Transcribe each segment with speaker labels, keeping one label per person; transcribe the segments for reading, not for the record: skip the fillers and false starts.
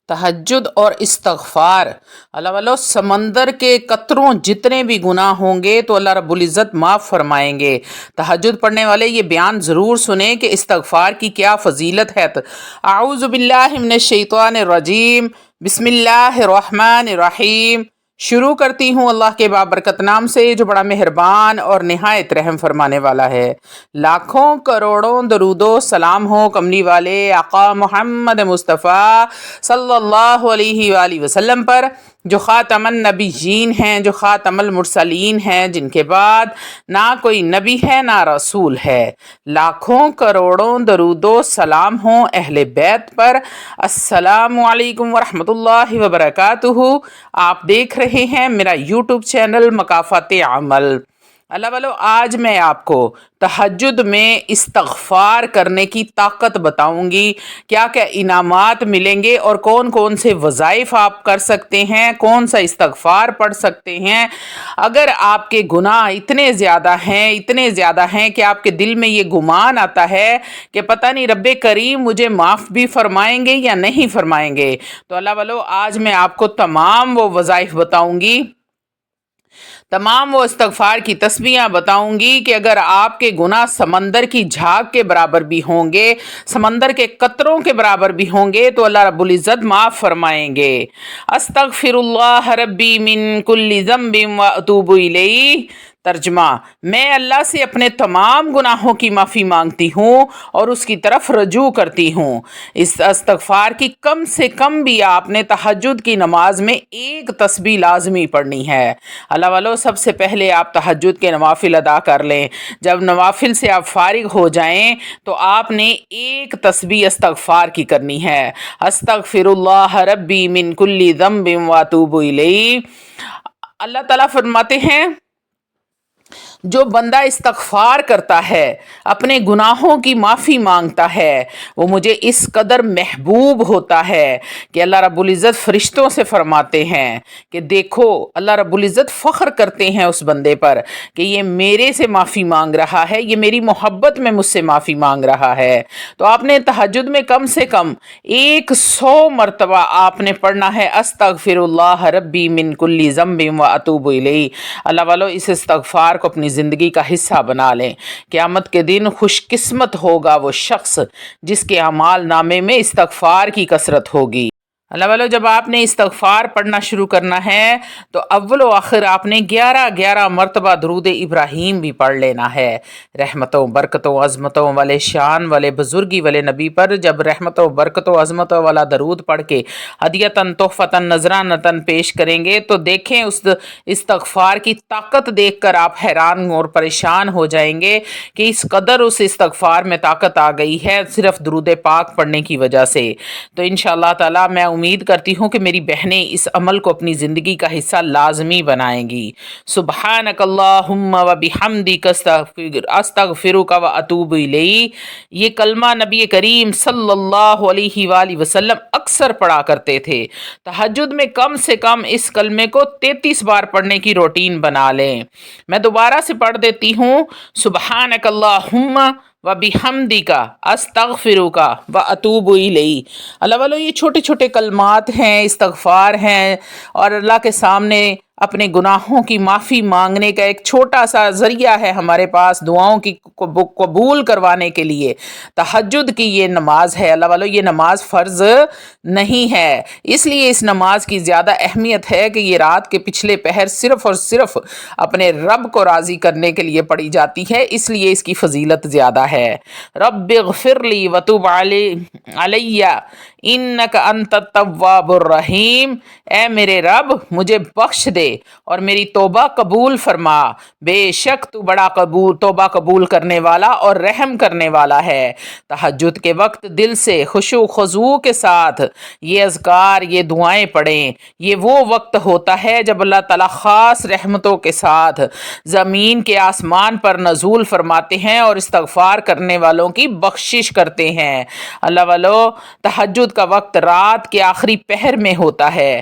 Speaker 1: تہجد اور استغفار، اللہ والو سمندر کے قطروں جتنے بھی گناہ ہوں گے تو اللہ رب العزت معاف فرمائیں گے۔ تہجد پڑھنے والے یہ بیان ضرور سنیں کہ استغفار کی کیا فضیلت ہے۔ اعوذ باللہ من الشیطان الرجیم، بسم اللہ الرحمن الرحیم۔ شروع کرتی ہوں اللہ کے بابرکت نام سے جو بڑا مہربان اور نہایت رحم فرمانے والا ہے۔ لاکھوں کروڑوں درود و سلام ہو کملی والے آقا محمد مصطفیٰ صلی اللہ علیہ وآلہ وسلم پر، جو خاتم النبیین ہیں، جو خاتم المرسلین ہیں، جن کے بعد نہ کوئی نبی ہے نہ رسول ہے۔ لاکھوں کروڑوں درود و سلام ہوں اہل بیت پر۔ السلام علیکم ورحمۃ اللہ وبرکاتہ۔ آپ دیکھ رہے ہیں میرا یوٹیوب چینل مکافات عمل۔ اللہ والو، آج میں آپ کو تہجد میں استغفار کرنے کی طاقت بتاؤں گی، کیا کیا انعامات ملیں گے اور کون کون سے وظائف آپ کر سکتے ہیں، کون سا استغفار پڑھ سکتے ہیں۔ اگر آپ کے گناہ اتنے زیادہ ہیں کہ آپ کے دل میں یہ گمان آتا ہے کہ پتہ نہیں رب کریم مجھے معاف بھی فرمائیں گے یا نہیں فرمائیں گے، تو اللہ والو آج میں آپ کو تمام وہ وظائف بتاؤں گی، تمام وہ استغفار کی تسبیحاں بتاؤں گی کہ اگر آپ کے گناہ سمندر کی جھاگ کے برابر بھی ہوں گے، سمندر کے قطروں کے برابر بھی ہوں گے تو اللہ رب العزت معاف فرمائیں گے۔ استغفر اللہ ربی من کل ذنب واتوب الیہ۔ ترجمہ: میں اللہ سے اپنے تمام گناہوں کی معافی مانگتی ہوں اور اس کی طرف رجوع کرتی ہوں۔ اس استغفار کی کم سے کم بھی آپ نے تہجد کی نماز میں ایک تسبیح لازمی پڑھنی ہے۔ اللہ والو، سب سے پہلے آپ تہجد کے نوافل ادا کر لیں۔ جب نوافل سے آپ فارغ ہو جائیں تو آپ نے ایک تسبیح استغفار کی کرنی ہے۔ استغفر اللہ ربی من کل ذنب واتوب الیہ۔ اللہ تعالیٰ فرماتے ہیں، جو بندہ استغفار کرتا ہے، اپنے گناہوں کی معافی مانگتا ہے، وہ مجھے اس قدر محبوب ہوتا ہے کہ اللہ رب العزت فرشتوں سے فرماتے ہیں کہ دیکھو، اللہ رب العزت فخر کرتے ہیں اس بندے پر کہ یہ میرے سے معافی مانگ رہا ہے، یہ میری محبت میں مجھ سے معافی مانگ رہا ہے۔ تو آپ نے تہجد میں کم سے کم 100 مرتبہ آپ نے پڑھنا ہے، استغفر اللہ ربی من کل ذنب واتوب الیہ۔ اللہ والو، اس استغفار کو اپنی زندگی کا حصہ بنا لیں۔ قیامت کے دن خوش قسمت ہوگا وہ شخص جس کے اعمال نامے میں استغفار کی کثرت ہوگی۔ اللہ والو، جب آپ نے استغفار پڑھنا شروع کرنا ہے تو اول و آخر آپ نے 11 مرتبہ درود ابراہیم بھی پڑھ لینا ہے۔ رحمتوں، برکتوں، عظمتوں والے شان والے بزرگی والے نبی پر جب رحمتوں، برکتوں، عظمتوں والا درود پڑھ کے ہدیتاً، تحفتاً، نذرانتاً پیش کریں گے تو دیکھیں اس استغفار کی طاقت دیکھ کر آپ حیران اور پریشان ہو جائیں گے کہ اس قدر اس استغفار میں طاقت آ گئی ہے صرف درود پاک پڑھنے کی وجہ سے۔ تو انشاءاللہ تعالی میں امید کرتی ہوں کہ میری بہنیں اس عمل کو اپنی زندگی کا حصہ لازمی بنائیں گی۔ سبحانک اللہم و بحمدک استغفرک و اتوب الیہ، یہ کلمہ نبی کریم صلی اللہ علیہ وآلہ وسلم اکثر پڑھا کرتے تھے۔ تہجد میں کم سے کم اس کلمے کو 33 بار پڑھنے کی روٹین بنا لیں۔ میں دوبارہ سے پڑھ دیتی ہوں، سبحانک اللہم وبحمدک استغفرک واتوب الیہ۔ اللہ والو، یہ چھوٹے چھوٹے کلمات ہیں، استغفار ہیں، اور اللہ کے سامنے اپنے گناہوں کی معافی مانگنے کا ایک چھوٹا سا ذریعہ ہے ہمارے پاس دعاؤں کی قبول کروانے کے لیے۔ تہجد کی یہ نماز ہے اللہ والو، یہ نماز فرض نہیں ہے، اس لیے اس نماز کی زیادہ اہمیت ہے کہ یہ رات کے پچھلے پہر صرف اور صرف اپنے رب کو راضی کرنے کے لیے پڑھی جاتی ہے، اس لیے اس کی فضیلت زیادہ ہے۔ رب اغفر لی وتب علی انک انت التواب الرحیم۔ اے میرے رب، مجھے بخش دے اور میری توبہ قبول فرما، بے شک تو بڑا توبہ قبول کرنے والا اور رحم کرنے والا ہے۔ تہجد کے وقت دل سے خشوع و خضوع کے ساتھ یہ اذکار، یہ دعائیں پڑھیں۔ یہ وہ وقت ہوتا ہے جب اللہ تعالیٰ خاص رحمتوں کے ساتھ زمین کے آسمان پر نزول فرماتے ہیں اور استغفار کرنے والوں کی بخشش کرتے ہیں۔ اللہ والو، تہجد کا وقت رات کے آخری پہر میں ہوتا ہے،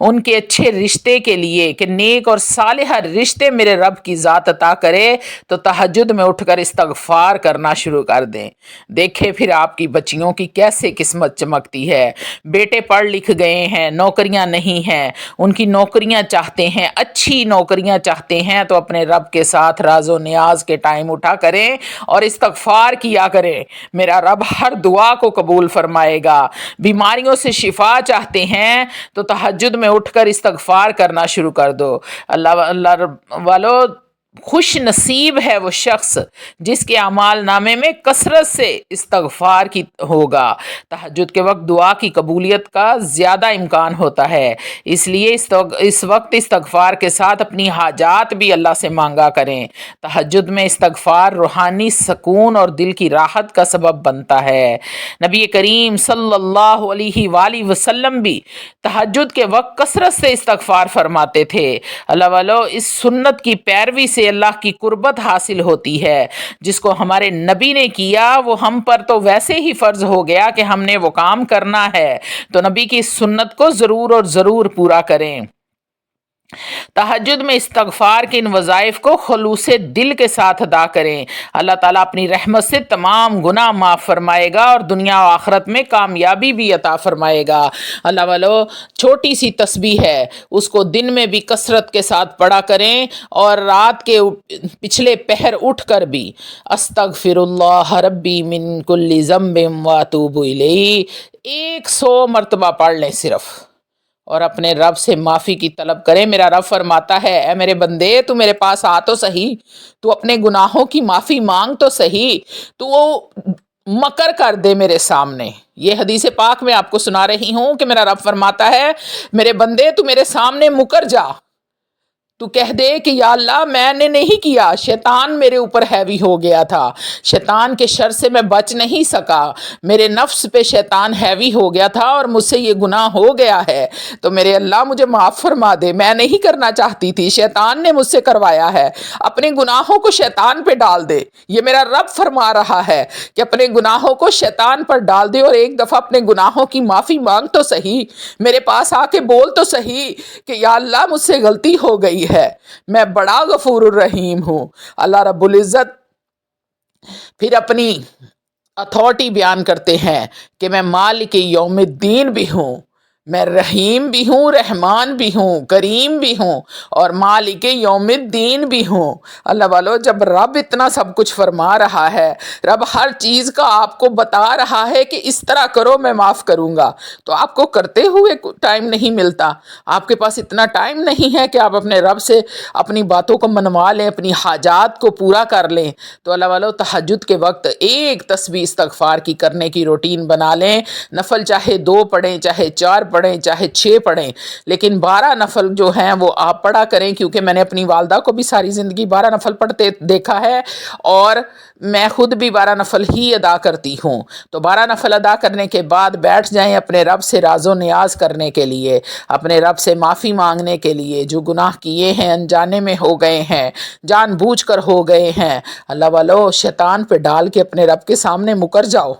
Speaker 1: ان کے اچھے رشتے کے لیے کہ نیک اور صالح رشتے میرے رب کی ذات عطا کرے، تو تہجد میں اٹھ کر استغفار کرنا شروع کر دیں۔ دیکھیں پھر آپ کی بچیوں کی کیسے قسمت چمکتی ہے۔ بیٹے پڑھ لکھ گئے ہیں، نوکریاں نہیں ہیں، ان کی نوکریاں چاہتے ہیں، اچھی نوکریاں چاہتے ہیں، تو اپنے رب کے ساتھ راز و نیاز کے ٹائم اٹھا کریں اور استغفار کیا کریں، میرا رب ہر دعا کو قبول فرمائے گا۔ بیماریوں سے شفا چاہتے ہیں تو تہجد میں اٹھ کر استغفار کرنا شروع کر دو۔ اللہ والو، خوش نصیب ہے وہ شخص جس کے اعمال نامے میں کثرت سے استغفار کی ہوگا۔ تہجد کے وقت دعا کی قبولیت کا زیادہ امکان ہوتا ہے، اس لیے اس وقت استغفار کے ساتھ اپنی حاجات بھی اللہ سے مانگا کریں۔ تہجد میں استغفار روحانی سکون اور دل کی راحت کا سبب بنتا ہے۔ نبی کریم صلی اللہ علیہ وآلہ وسلم بھی تہجد کے وقت کثرت سے استغفار فرماتے تھے۔ اللہ والو، اس سنت کی پیروی سے اللہ کی قربت حاصل ہوتی ہے۔ جس کو ہمارے نبی نے کیا وہ ہم پر تو ویسے ہی فرض ہو گیا کہ ہم نے وہ کام کرنا ہے، تو نبی کی سنت کو ضرور اور ضرور پورا کریں۔ تہجد میں استغفار کے ان وظائف کو خلوص دل کے ساتھ ادا کریں، اللہ تعالیٰ اپنی رحمت سے تمام گناہ معاف فرمائے گا اور دنیا و آخرت میں کامیابی بھی عطا فرمائے گا۔ اللہ والو، چھوٹی سی تسبیح ہے، اس کو دن میں بھی کثرت کے ساتھ پڑھا کریں اور رات کے پچھلے پہر اٹھ کر بھی استغفر اللہ ربی من کل ذنب واتوب الیہ 100 مرتبہ پڑھ لیں صرف، اور اپنے رب سے معافی کی طلب کریں۔ میرا رب فرماتا ہے، اے میرے بندے، تو میرے پاس آ تو صحیح، تو اپنے گناہوں کی معافی مانگ تو صحیح، تو وہ مکر کر دے میرے سامنے۔ یہ حدیث پاک میں آپ کو سنا رہی ہوں کہ میرا رب فرماتا ہے، میرے بندے تو میرے سامنے مکر جا، تو کہہ دے کہ یا اللہ میں نے نہیں کیا، شیطان میرے اوپر ہیوی ہو گیا تھا، شیطان کے شر سے میں بچ نہیں سکا، میرے نفس پہ شیطان ہیوی ہو گیا تھا اور مجھ سے یہ گناہ ہو گیا ہے، تو میرے اللہ مجھے معاف فرما دے، میں نہیں کرنا چاہتی تھی، شیطان نے مجھ سے کروایا ہے۔ اپنے گناہوں کو شیطان پہ ڈال دے، یہ میرا رب فرما رہا ہے کہ اپنے گناہوں کو شیطان پر ڈال دے اور ایک دفعہ اپنے گناہوں کی معافی مانگ تو صحیح، میرے پاس آ کے بول تو صحیح کہ یا اللہ مجھ سے غلطی ہو گئی ہے، میں بڑا غفور الرحیم ہوں۔ اللہ رب العزت پھر اپنی اتھارٹی بیان کرتے ہیں کہ میں مالک یوم الدین بھی ہوں، میں رحیم بھی ہوں، رحمان بھی ہوں، کریم بھی ہوں اور مالک یوم الدین بھی ہوں۔ اللہ والو، جب رب اتنا سب کچھ فرما رہا ہے، رب ہر چیز کا آپ کو بتا رہا ہے کہ اس طرح کرو میں معاف کروں گا، تو آپ کو کرتے ہوئے ٹائم نہیں ملتا، آپ کے پاس اتنا ٹائم نہیں ہے کہ آپ اپنے رب سے اپنی باتوں کو منوا لیں، اپنی حاجات کو پورا کر لیں، تو اللہ والو تہجد کے وقت ایک تسبیح استغفار کی کرنے کی روٹین بنا لیں، نفل چاہے 2 پڑھیں، چاہے 4 پڑھیں، چاہے 6 پڑھیں، لیکن 12 نفل جو ہیں وہ آپ پڑھا کریں، کیونکہ میں نے اپنی والدہ کو بھی ساری زندگی 12 نفل پڑھتے دیکھا ہے اور میں خود بھی 12 نفل ہی ادا کرتی ہوں۔ تو 12 نفل ادا کرنے کے بعد بیٹھ جائیں اپنے رب سے راز و نیاز کرنے کے لیے، اپنے رب سے معافی مانگنے کے لیے، جو گناہ کیے ہیں انجانے میں ہو گئے ہیں، جان بوجھ کر ہو گئے ہیں، اللہ والو شیطان پہ ڈال کے اپنے رب کے سامنے مکر جاؤ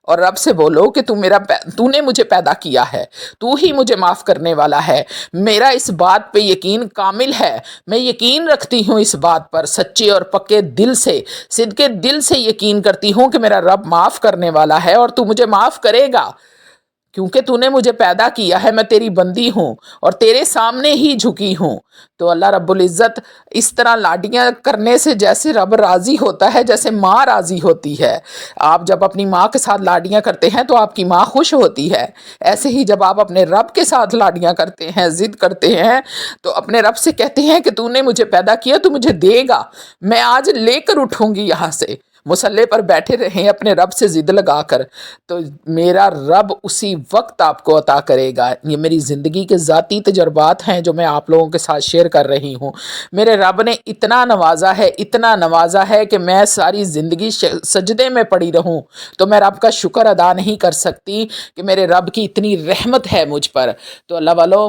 Speaker 1: اور رب سے بولو کہ تو نے مجھے پیدا کیا ہے، تو ہی مجھے معاف کرنے والا ہے، میرا اس بات پہ یقین کامل ہے، میں یقین رکھتی ہوں اس بات پر سچے اور پکے دل سے، صدقے دل سے یقین کرتی ہوں کہ میرا رب معاف کرنے والا ہے اور تو مجھے معاف کرے گا، کیونکہ تو نے مجھے پیدا کیا ہے، میں تیری بندی ہوں اور تیرے سامنے ہی جھکی ہوں۔ تو اللہ رب العزت اس طرح لاڈیاں کرنے سے جیسے رب راضی ہوتا ہے، جیسے ماں راضی ہوتی ہے، آپ جب اپنی ماں کے ساتھ لاڈیاں کرتے ہیں تو آپ کی ماں خوش ہوتی ہے، ایسے ہی جب آپ اپنے رب کے ساتھ لاڈیاں کرتے ہیں، ضد کرتے ہیں، تو اپنے رب سے کہتے ہیں کہ تو نے مجھے پیدا کیا، تو مجھے دے گا، میں آج لے کر اٹھوں گی یہاں سے، مصلے پر بیٹھے رہیں اپنے رب سے ضد لگا کر، تو میرا رب اسی وقت آپ کو عطا کرے گا۔ یہ میری زندگی کے ذاتی تجربات ہیں جو میں آپ لوگوں کے ساتھ شیئر کر رہی ہوں۔ میرے رب نے اتنا نوازا ہے کہ میں ساری زندگی سجدے میں پڑی رہوں تو میں رب کا شکر ادا نہیں کر سکتی کہ میرے رب کی اتنی رحمت ہے مجھ پر۔ تو اللہ والو